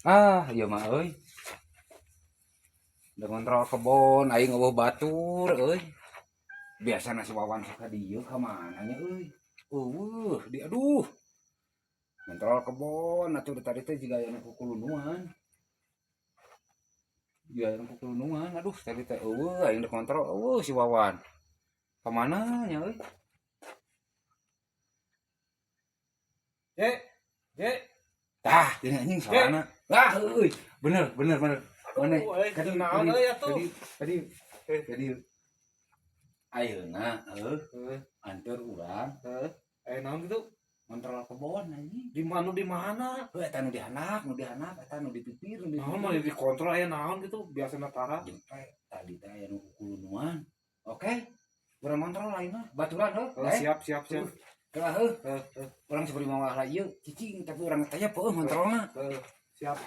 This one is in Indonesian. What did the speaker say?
Iya mah euy. Da kontrol kebon aing eueuh batur euy. Biasana si Wawan ka dieu ka mana nya euy. Di aduh. Kontrol kebon atuh tadi teh jiga aya nu kukulunuan. Jiga aya nu kukulunuan. Aduh tadi teh aing da kontrol si Wawan. Ka mana nya euy? Tah, ini anjing salahna. Euy. Bener. Mana? Tadi ayeuna anteur urang Naon gitu? kontrol kebon anjing. Di mana? Eta nu dihandap, eta nu dipipir, Naon mah dikontrol aya naon gitu biasa natara. Tadi teh aya nu kukulunuan. Oke. Urang kontrol lain mah baturan Siap. Urang sabari mawah ieu cicing tapi urang teh peueuh kontrolna. Siap.